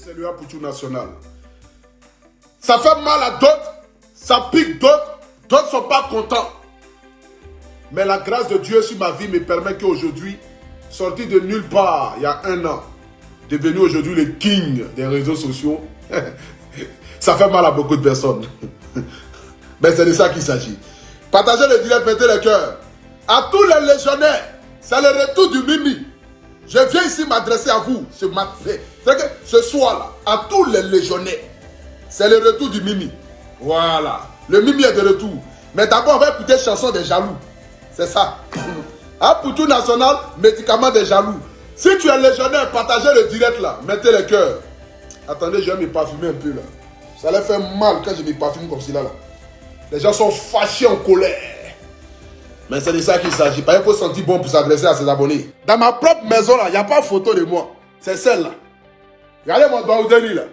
C'est le Poutou national. Ça fait mal à d'autres, ça pique d'autres, d'autres ne sont pas contents. Mais la grâce de Dieu sur ma vie me permet qu'aujourd'hui, sorti de nulle part il y a 1 an, devenu aujourd'hui le king des réseaux sociaux, ça fait mal à beaucoup de personnes. Mais c'est de ça qu'il s'agit. Partagez le direct, mettez le cœur. À tous les légionnaires, c'est le retour du Mimi. Je viens ici m'adresser à vous ce matin. C'est que ce soir-là, à tous les légionnaires, c'est le retour du Mimi. Voilà. Le Mimi est de retour. Mais d'abord, on va écouter chanson des jaloux. C'est ça. Un Poutou national, médicament des jaloux. Si tu es légionnaire, partagez le direct là. Mettez le cœur. Attendez, je vais me parfumer un peu là. Ça leur fait mal quand je me parfume comme cela là. Les gens sont fâchés, en colère. Mais c'est de ça qu'il s'agit. Il faut sentir bon pour s'adresser à ses abonnés. Dans ma propre maison là, il n'y a pas de photo de moi. C'est celle-là. Regardez mon doigt au dernier là.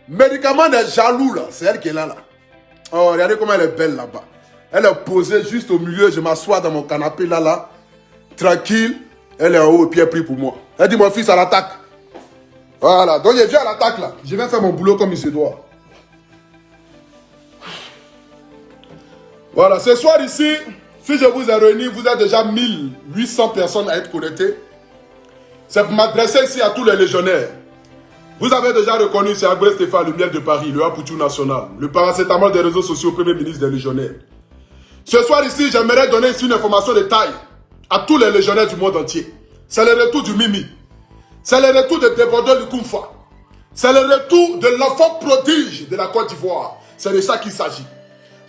Médicament des jaloux là. C'est elle qui est là là. Oh, regardez comment elle est belle là-bas. Elle est posée juste au milieu. Je m'assois dans mon canapé là là. Tranquille. Elle est en haut et puis elle prie pour moi. Elle dit mon fils à l'attaque. Voilà. Donc je viens à l'attaque là. Je viens faire mon boulot comme il se doit. Voilà. Ce soir ici, si je vous ai réunis, vous êtes déjà 1800 personnes à être connectées. C'est pour m'adresser ici à tous les légionnaires. Vous avez déjà reconnu, c'est Albert Stéphane, le miel de Paris, le Poutou national, le paracétamol des réseaux sociaux, premier ministre des légionnaires. Ce soir ici, j'aimerais donner ici une information de taille à tous les légionnaires du monde entier. C'est le retour du Mimi. C'est le retour de Débordeur Lukumfa. C'est le retour de l'enfant prodige de la Côte d'Ivoire. C'est de ça qu'il s'agit.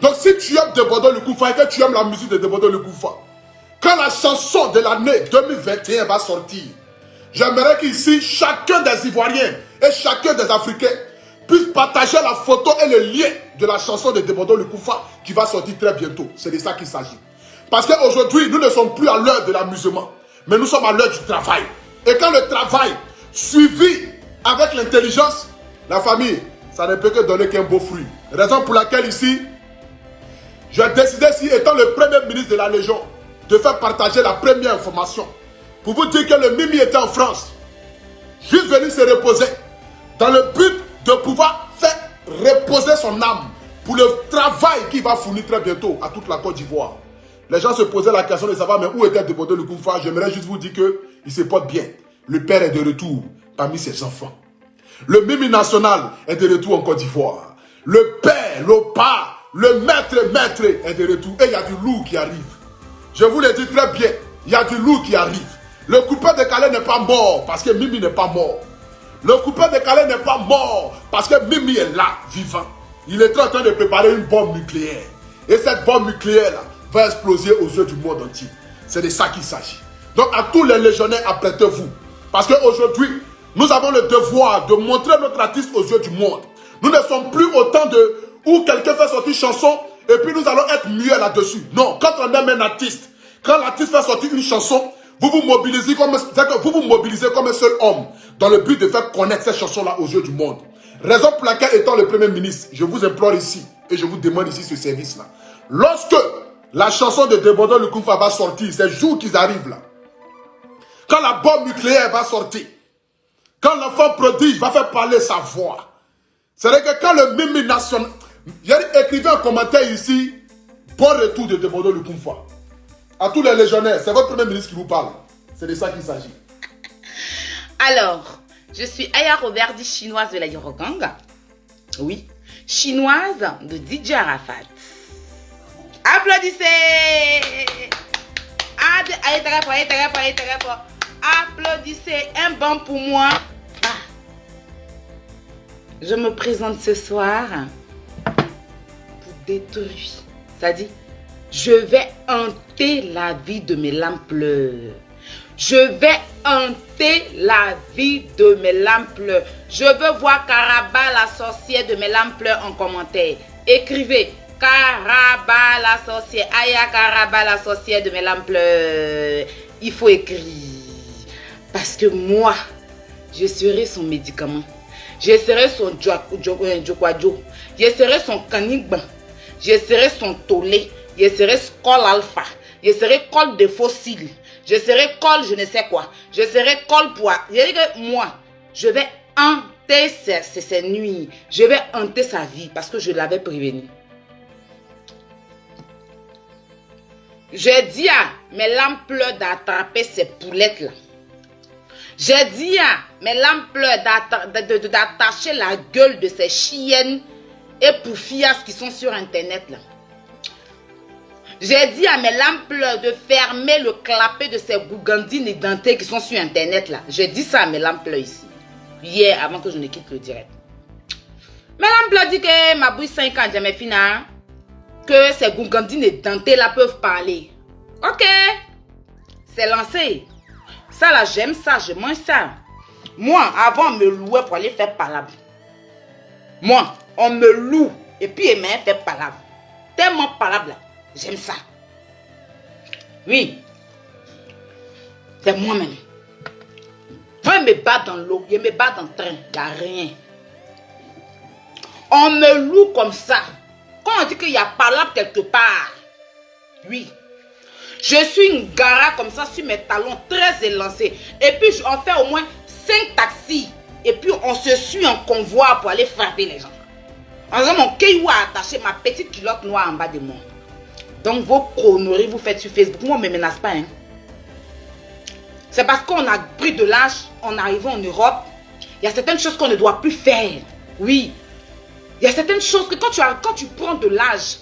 Donc si tu aimes Débordeur Lukumfa et que tu aimes la musique de Débordeur Lukumfa, quand la chanson de l'année 2021 va sortir, j'aimerais qu'ici, chacun des Ivoiriens et chacun des Africains puisse partager la photo et le lien de la chanson de Débordeur Lukumfa qui va sortir très bientôt. C'est de ça qu'il s'agit. Parce qu'aujourd'hui, nous ne sommes plus à l'heure de l'amusement, mais nous sommes à l'heure du travail. Et quand le travail suivi avec l'intelligence, la famille, ça ne peut que donner qu'un beau fruit. Raison pour laquelle ici, j'ai décidé, ici, étant le premier ministre de la Légion, de faire partager la première information. Pour vous dire que le Mimi était en France, juste venu se reposer, dans le but de pouvoir faire reposer son âme pour le travail qu'il va fournir très bientôt à toute la Côte d'Ivoire. Les gens se posaient la question de savoir mais où était Débordeur Lukumfa. J'aimerais juste vous dire qu'il se porte bien. Le père est de retour parmi ses enfants. Le Mimi national est de retour en Côte d'Ivoire. Le père, le pas, le maître est de retour. Et il y a du lourd qui arrive. Je vous le dis très bien, il y a du lourd qui arrive. Le coupeur de Calais n'est pas mort parce que Mimi n'est pas mort. Le coupeur de Calais n'est pas mort parce que Mimi est là, vivant. Il est en train de préparer une bombe nucléaire. Et cette bombe nucléaire là va exploser aux yeux du monde entier. C'est de ça qu'il s'agit. Donc à tous les légionnaires, apprêtez-vous. Parce qu'aujourd'hui, nous avons le devoir de montrer notre artiste aux yeux du monde. Nous ne sommes plus au temps de où quelqu'un fait sortir une chanson et puis nous allons être muets là-dessus. Non, quand on aime un artiste, quand l'artiste fait sortir une chanson, vous vous mobilisez comme un seul homme dans le but de faire connaître cette chanson-là aux yeux du monde. Raison pour laquelle, étant le premier ministre, je vous implore ici et je vous demande ici ce service-là. Lorsque la chanson de Débordeur Lukumfa va sortir, c'est le jour qu'ils arrivent là. Quand la bombe nucléaire va sortir, quand l'enfant prodige va faire parler sa voix, c'est-à-dire que quand le Mimi national... Écrivez un commentaire ici, bon retour de Débordeur Lukumfa. À tous les légionnaires, c'est votre premier ministre qui vous parle. C'est de ça qu'il s'agit. Alors, je suis Aya Roberdi, chinoise de la Yorogang. Oui, chinoise de DJ Arafat. Applaudissez! Applaudissez, un bon pour moi. Je me présente ce soir pour détruire. C'est-à-dire, je vais hanter la vie de mes lampes. Je vais hanter la vie de mes lampes. Je veux voir Karaba la sorcière de mes lampes en commentaire. Écrivez Karaba la sorcière. Aya Karaba la sorcière de mes lampes. Il faut écrire. Parce que moi, je serai son médicament. Je serai son Djokwadjo. Je serai son Kanigban. Je serai son Tolé. Je serai Skoll Alpha. Je serai Col de fossiles. Je serai Col je ne sais quoi. Je serai Col poids. Je dis que moi, je vais hanter ses nuits. Je vais hanter sa vie parce que je l'avais prévenu. J'ai dit à mes lampes d'attraper ces poulettes-là. J'ai dit à mes lampes d'attacher la gueule de ces chiennes et poufias qui sont sur Internet là. J'ai dit à mes lampes de fermer le clapet de ces gougandines édentées qui sont sur Internet là. J'ai dit ça à mes lampes ici. Hier, avant que je ne quitte le direct. Mes lampes dit que ma bouille 5 ans, j'ai mes fina, que ces gougandines édentées là peuvent parler. Ok. C'est lancé. Ça là, j'aime ça, je mange ça. Moi, avant, on me louait pour aller faire palabre. Moi, on me loue et puis il m'a fait palabre. Tellement palabre là. J'aime ça. Oui. C'est moi-même. Moi, je me bats dans l'eau, je me bats dans le train. Il n'y a rien. On me loue comme ça. Quand on dit qu'il y a palabre quelque part. Oui. Je suis une gara comme ça sur mes talons très élancés. Et puis, on fait au moins 5 taxis. Et puis, on se suit en convoi pour aller frapper les gens. En faisant mon caillou a attaché ma petite culotte noire en bas de moi. Donc, vos conneries, vous faites sur Facebook. Moi, on ne me menace pas. Hein. C'est parce qu'on a pris de l'âge, en arrivant en Europe, il y a certaines choses qu'on ne doit plus faire. Oui. Il y a certaines choses que quand tu prends de l'âge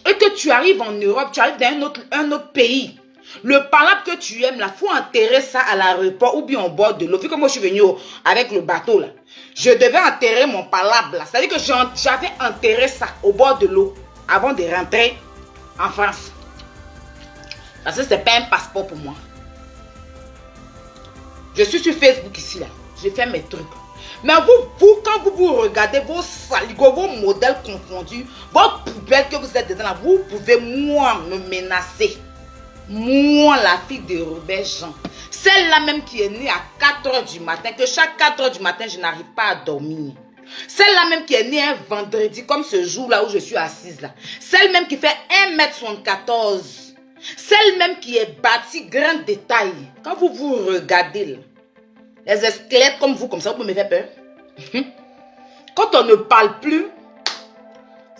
et que tu arrives en Europe, tu arrives dans un autre pays, le palabre que tu aimes, là, il faut enterrer ça à l'aéroport ou bien au bord de l'eau. Vu que moi, je suis venue avec le bateau, là. Je devais enterrer mon palabre, là. C'est-à-dire que j'avais enterré ça au bord de l'eau avant de rentrer en France. Parce que ce n'est pas un passeport pour moi. Je suis sur Facebook ici, là. Je fais mes trucs. Mais vous, quand vous regardez vos saligots, vos modèles confondus, vos poubelles que vous êtes dedans, là, vous pouvez, moi, me menacer. Moi, la fille de Robert Jean. Celle-là même qui est née à 4 h du matin, que chaque 4 h du matin, je n'arrive pas à dormir. Celle-là même qui est née un vendredi, comme ce jour-là où je suis assise là. Celle même qui fait 1,74 m. Celle même qui est bâtie grand détail. Quand vous regardez là, les squelettes comme vous, comme ça, vous me faites peur. Quand on ne parle plus,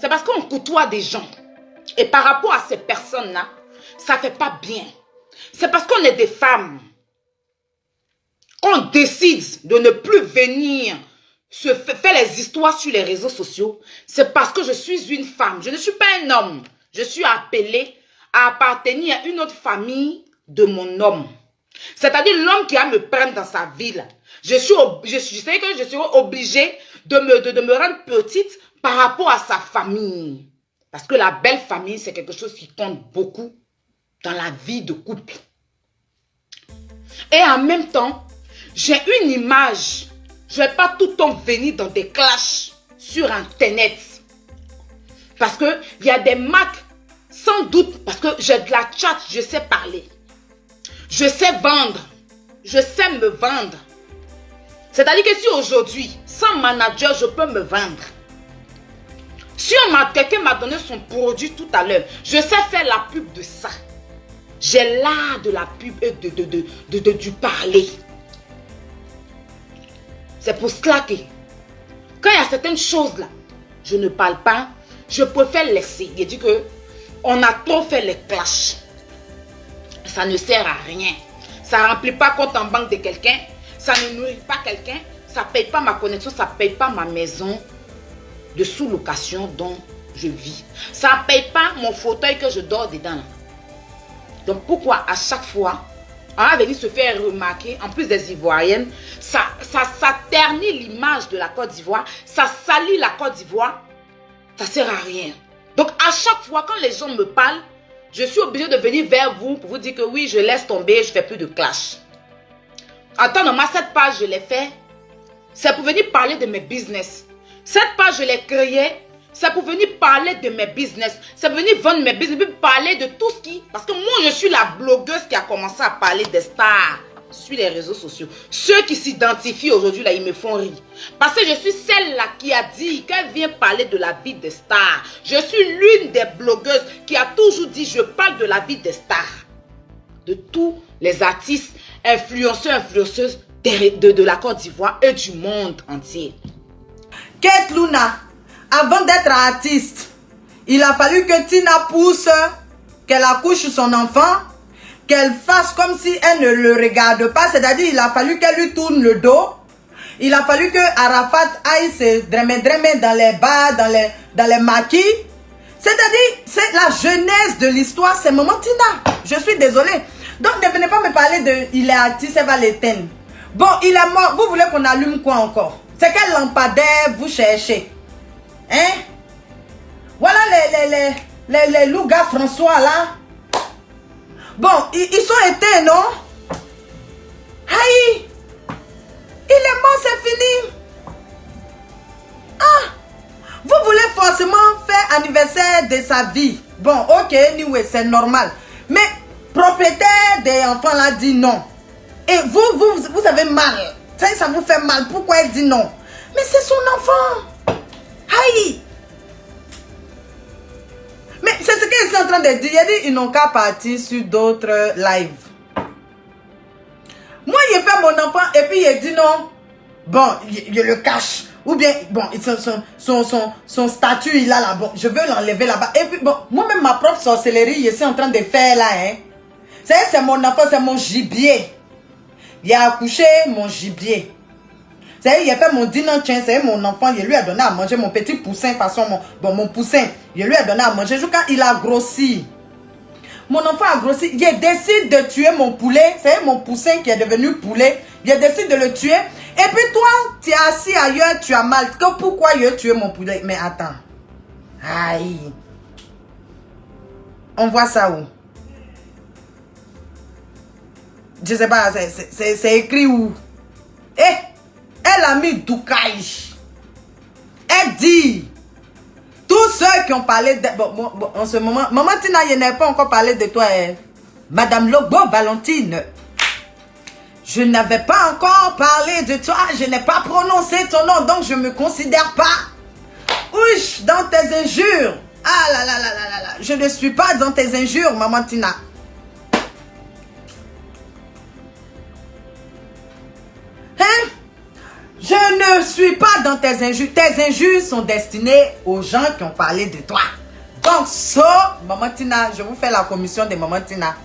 c'est parce qu'on côtoie des gens. Et par rapport à ces personnes-là, ça ne fait pas bien. C'est parce qu'on est des femmes. On décide de ne plus venir se faire les histoires sur les réseaux sociaux. C'est parce que je suis une femme. Je ne suis pas un homme. Je suis appelée à appartenir à une autre famille de mon homme. C'est-à-dire l'homme qui va me prendre dans sa ville. Je sais que je serai obligée de me rendre petite par rapport à sa famille. Parce que la belle famille, c'est quelque chose qui compte beaucoup dans la vie de couple. Et en même temps, j'ai une image. Je ne vais pas tout le temps venir dans des clashs sur Internet. Parce qu'il y a des marques, sans doute, parce que j'ai de la chat, je sais parler. Je sais vendre. Je sais me vendre. C'est-à-dire que si aujourd'hui, sans manager, je peux me vendre. Si quelqu'un m'a donné son produit tout à l'heure, je sais faire la pub de ça. J'ai l'art de la pub et du parler. C'est pour cela que quand il y a certaines choses là, je ne parle pas, je préfère laisser. Il dit que on a trop fait les clashs. Ça ne sert à rien. Ça ne remplit pas compte en banque de quelqu'un. Ça ne nourrit pas quelqu'un. Ça ne paye pas ma connexion. Ça ne paye pas ma maison de sous-location dont je vis. Ça ne paye pas mon fauteuil que je dors dedans. Donc pourquoi à chaque fois, on va venir se faire remarquer, en plus des Ivoiriennes, ça ternit l'image de la Côte d'Ivoire, ça salit la Côte d'Ivoire, ça ne sert à rien. Donc à chaque fois, quand les gens me parlent, je suis obligée de venir vers vous pour vous dire que oui, je laisse tomber, je ne fais plus de clash. Attends, cette page, je l'ai fait, c'est pour venir parler de mes business. Cette page, je l'ai créée, c'est pour venir parler de mes business. C'est pour venir vendre mes business, puis parler de tout ce qui... Parce que moi, je suis la blogueuse qui a commencé à parler des stars sur les réseaux sociaux. Ceux qui s'identifient aujourd'hui, là, ils me font rire. Parce que je suis celle-là qui a dit qu'elle vient parler de la vie des stars. Je suis l'une des blogueuses qui a toujours dit je parle de la vie des stars. De tous les artistes, influenceurs, influenceuses de la Côte d'Ivoire et du monde entier. Kate Luna, avant d'être artiste, il a fallu que Tina pousse, qu'elle accouche son enfant, qu'elle fasse comme si elle ne le regarde pas. C'est-à-dire, il a fallu qu'elle lui tourne le dos. Il a fallu que Arafat aille se drémer dans les bars, dans les maquis. C'est-à-dire, c'est la genèse de l'histoire, c'est Maman Tina. Je suis désolée. Donc, ne venez pas me parler de il est artiste, elle va l'éteindre. Bon, il est mort. Vous voulez qu'on allume quoi encore? C'est quel lampadaire vous cherchez? Hein? Voilà les loups-gars François là. Bon, ils sont éteints, non? Aïe! Il est mort, c'est fini. Ah! Vous voulez forcément faire anniversaire de sa vie. Bon, ok, anyway, c'est normal. Mais propriétaire des enfants là dit non. Et vous avez mal. Ça vous fait mal. Pourquoi elle dit non? Mais c'est son enfant. Aïe! Mais c'est ce qu'ils sont en train de dire. Il a dit ils n'ont qu'à partir sur d'autres lives. Moi, il fait mon enfant et puis il dit non. Bon, il le cache. Ou bien, bon, son statut, il a là. Bon, je veux l'enlever là-bas. Et puis, bon, moi-même, ma propre sorcellerie, je suis en train de faire là, hein. C'est mon enfant, c'est mon gibier. Il a accouché mon gibier. Il a fait mon dinan, c'est mon enfant, il lui a donné à manger mon petit poussin, façon, mon poussin, il lui a donné à manger. Quand il a grossi, mon enfant a grossi, il décide de tuer mon poulet, c'est mon poussin qui est devenu poulet, il décide de le tuer. Et puis toi, tu es assis ailleurs, tu as mal. Pourquoi il a tué mon poulet? Mais attends. Aïe. On voit ça où? Je sais pas, c'est écrit où? Eh, elle a mis Doukaï. Elle dit, tous ceux qui ont parlé de... Bon, en ce moment, Maman Tina, il n'a pas encore parlé de toi, Madame Lobo Valentine. Je n'avais pas encore parlé de toi, je n'ai pas prononcé ton nom, donc je ne me considère pas. Ouch, dans tes injures. Ah là là là là là là. Je ne suis pas dans tes injures, Maman Tina. Hein? Je ne suis pas dans tes injures. Tes injures sont destinées aux gens qui ont parlé de toi. Donc, Maman Tina, je vous fais la commission de Maman Tina.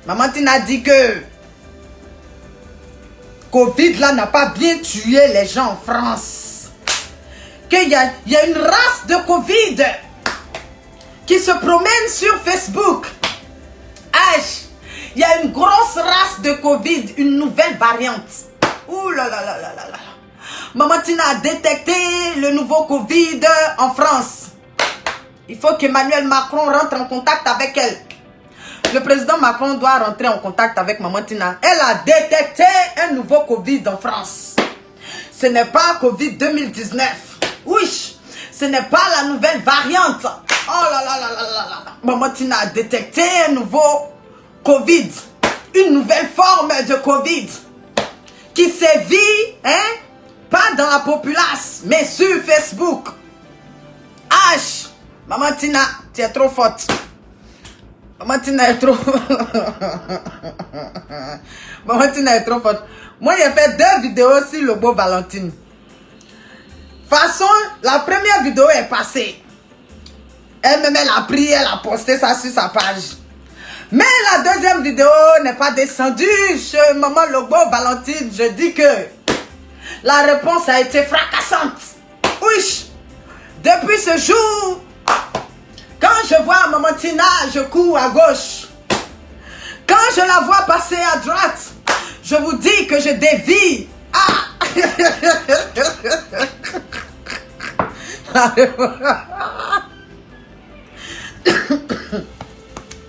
Maman Tina dit que Covid là n'a pas bien tué les gens en France. Qu'il y a une race de Covid qui se promène sur Facebook. Il y a une grosse race de Covid, une nouvelle variante. Ouh là là là là là là. Maman Tina a détecté le nouveau Covid en France. Il faut qu'Emmanuel Macron rentre en contact avec elle. Le président Macron doit rentrer en contact avec Maman Tina. Elle a détecté un nouveau Covid en France. Ce n'est pas Covid 2019. Oui, ce n'est pas la nouvelle variante. Oh là là là là là là. Maman Tina a détecté un nouveau Covid. Une nouvelle forme de Covid. Qui sévit, hein, pas dans la populace, mais sur Facebook. Maman Tina, tu es trop forte. Maman Tina est trop... Maman Tina est trop forte. Moi, j'ai fait 2 vidéos sur Lobo Valentine. Façon, la première vidéo est passée. Elle-même, elle a pris, elle a posté ça sur sa page. Mais la deuxième vidéo n'est pas descendue chez Maman Lobo Valentine. Je dis que la réponse a été fracassante. Oui. Depuis ce jour, quand je vois Maman Tina, je cours à gauche. Quand je la vois passer à droite, je vous dis que je dévie.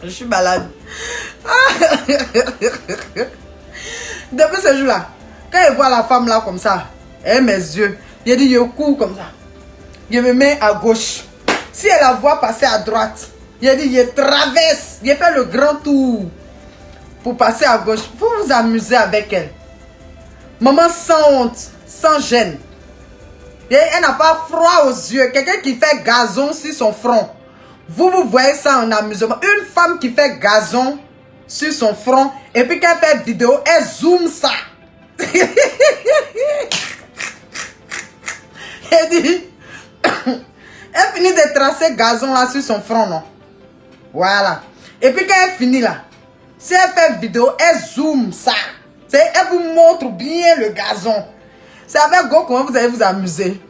Je suis malade. Depuis ce jour-là, quand je vois la femme là comme ça, et mes yeux, il dit je cours comme ça. Je me mets à gauche. Si elle la voit passer à droite, il dit je traverse. Je fais le grand tour pour passer à gauche. Vous vous amusez avec elle. Maman sans honte, sans gêne. Et elle n'a pas froid aux yeux. Quelqu'un qui fait gazon sur son front. Vous voyez ça en amusement. Une femme qui fait gazon sur son front. Et puis quand elle fait vidéo, elle zoome ça. Elle dit, elle finit de tracer gazon là sur son front, non? Voilà. Et puis quand elle finit là, si elle fait vidéo, elle zoome ça. Elle vous montre bien le gazon. C'est avec Go comment vous allez vous amuser.